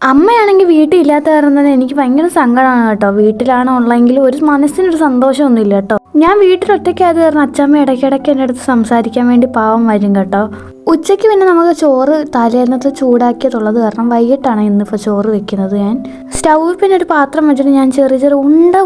അമ്മയാണെങ്കിൽ വീട്ടിലില്ലാത്ത കാരണം തന്നെ എനിക്ക് ഭയങ്കര സങ്കടമാണ് കേട്ടോ. വീട്ടിലാണോ ഉള്ളെങ്കിൽ ഒരു മനസ്സിനൊരു സന്തോഷമൊന്നുമില്ല കേട്ടോ. ഞാൻ വീട്ടിലൊറ്റയ്ക്കായത് കാരണം അച്ഛമ്മ ഇടയ്ക്കിടയ്ക്ക് എൻ്റെ അടുത്ത് സംസാരിക്കാൻ വേണ്ടി പാവം വരും കേട്ടോ. ഉച്ചയ്ക്ക് പിന്നെ നമുക്ക് ചോറ് തലേന്നത്തെ ചൂടാക്കിയതുള്ളത് കാരണം വൈകിട്ടാണ് ഇന്നിപ്പോൾ ചോറ് വെക്കുന്നത്. ഞാൻ സ്റ്റൗവിൽ പിന്നെ ഒരു പാത്രം വെച്ചിട്ട് ഞാൻ ചെറിയ ചെറിയ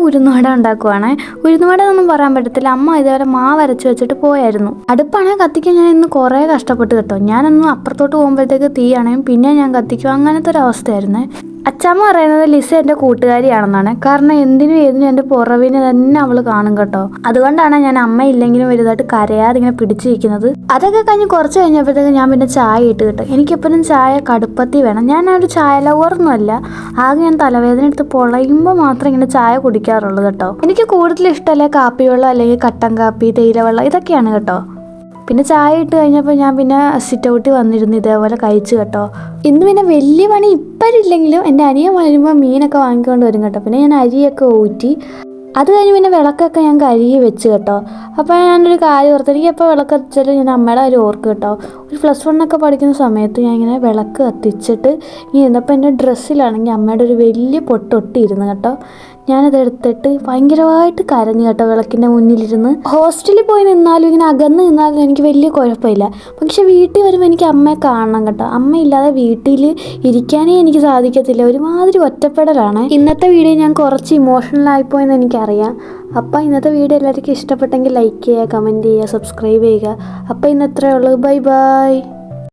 ഉഴുന്നുവട ഉണ്ടാക്കുവാണ്. ഉഴുന്നുവട എന്നൊന്നും പറയാൻ പറ്റത്തില്ല, അമ്മ ഇതേപോലെ മാവ് അരച്ച് വെച്ചിട്ട് പോയായിരുന്നു. അടുപ്പാണെങ്കിൽ കത്തിക്കാൻ ഞാൻ ഇന്ന് കുറേ കഷ്ടപ്പെട്ട് കേട്ടോ. ഞാനൊന്ന് അപ്പുറത്തോട്ട് പോകുമ്പോഴത്തേക്ക് തീയാണെങ്കിൽ പിന്നെ ഞാൻ കത്തിക്കും, അങ്ങനത്തെ ഒരു അവസ്ഥയായിരുന്നേ. അച്ഛമ്മ പറയുന്നത് ലിസ എൻ്റെ കൂട്ടുകാരിയാണെന്നാണ്. കാരണം എന്തിനും ഏതിനും എൻ്റെ പുറവിനെ തന്നെ അവൾ കാണും കേട്ടോ. അതുകൊണ്ടാണ് ഞാൻ അമ്മയില്ലെങ്കിലും വലുതായിട്ട് കരയാതെ ഇങ്ങനെ പിടിച്ചിരിക്കുന്നത്. അതൊക്കെ കഴിഞ്ഞ് കുറച്ച് കഴിഞ്ഞപ്പോഴത്തേക്ക് ഞാൻ പിന്നെ ചായ ഇട്ട് കേട്ടോ. എനിക്കെപ്പോഴും ചായ കടുപ്പത്തി വേണം. ഞാൻ ഒരു ചായ ലവറൊന്നുമല്ല. ആകെ ഞാൻ തലവേദന എടുത്ത് പൊളയുമ്പോൾ മാത്രം ഇങ്ങനെ ചായ കുടിക്കാറുള്ളൂ കേട്ടോ. എനിക്ക് കൂടുതൽ ഇഷ്ടമല്ലേ കാപ്പി വെള്ളം അല്ലെങ്കിൽ കട്ടൻ കാപ്പി, തേയില വെള്ളം, ഇതൊക്കെയാണ് കേട്ടോ. പിന്നെ ചായ ഇട്ട് കഴിഞ്ഞപ്പോൾ ഞാൻ പിന്നെ സിറ്റ് ഔട്ടിൽ വന്നിരുന്നു ഇതേപോലെ കഴിച്ചു കേട്ടോ. ഇന്ന് പിന്നെ വലിയ പണി ഇപ്പോഴില്ലെങ്കിലും എൻ്റെ അനിയൻ വരുമ്പോൾ മീനൊക്കെ വാങ്ങിക്കൊണ്ട് വരും കേട്ടോ. പിന്നെ ഞാൻ അരിയൊക്കെ ഊറ്റി അത് കഴിഞ്ഞ് പിന്നെ വിളക്കൊക്കെ ഞാൻ കഴുകി വെച്ച് കേട്ടോ. അപ്പോൾ ഞാനൊരു കാര്യം ഓർത്ത്, എനിക്ക് എപ്പോൾ വിളക്ക് കത്തിച്ചാലും ഞാൻ അമ്മയുടെ കാര്യം ഓർക്ക് കേട്ടോ. ഒരു +1 പഠിക്കുന്ന സമയത്ത് ഞാൻ ഇങ്ങനെ വിളക്ക് കത്തിച്ചിട്ട് ഇങ്ങനെ ഇരുന്നപ്പോൾ എൻ്റെ ഡ്രസ്സിലാണെങ്കിൽ അമ്മയുടെ ഒരു വലിയ പൊട്ടൊട്ടിയിരുന്നു കേട്ടോ. ഞാനത് എടുത്തിട്ട് ഭയങ്കരമായിട്ട് കരഞ്ഞു കേട്ടോ വിളക്കിൻ്റെ മുന്നിലിരുന്ന്. ഹോസ്റ്റലിൽ പോയി നിന്നാലും ഇങ്ങനെ അകന്ന് നിന്നാലും എനിക്ക് വലിയ കുഴപ്പമില്ല. പക്ഷെ വീട്ടിൽ വരുമ്പോൾ എനിക്ക് അമ്മയെ കാണണം കേട്ടോ. അമ്മയില്ലാതെ വീട്ടിൽ ഇരിക്കാനേ എനിക്ക് സാധിക്കത്തില്ല, ഒരുമാതിരി ഒറ്റപ്പെടലാണ്. ഇന്നത്തെ വീഡിയോ ഞാൻ കുറച്ച് ഇമോഷണൽ ആയിപ്പോയെന്ന് എനിക്കറിയാം. അപ്പോൾ ഇന്നത്തെ വീഡിയോ എല്ലാവർക്കും ഇഷ്ടപ്പെട്ടെങ്കിൽ ലൈക്ക് ചെയ്യുക, കമൻറ്റ് ചെയ്യുക, സബ്സ്ക്രൈബ് ചെയ്യുക. അപ്പോൾ ഇന്ന് ഇത്രയേ ഉള്ളൂ. Bye bye.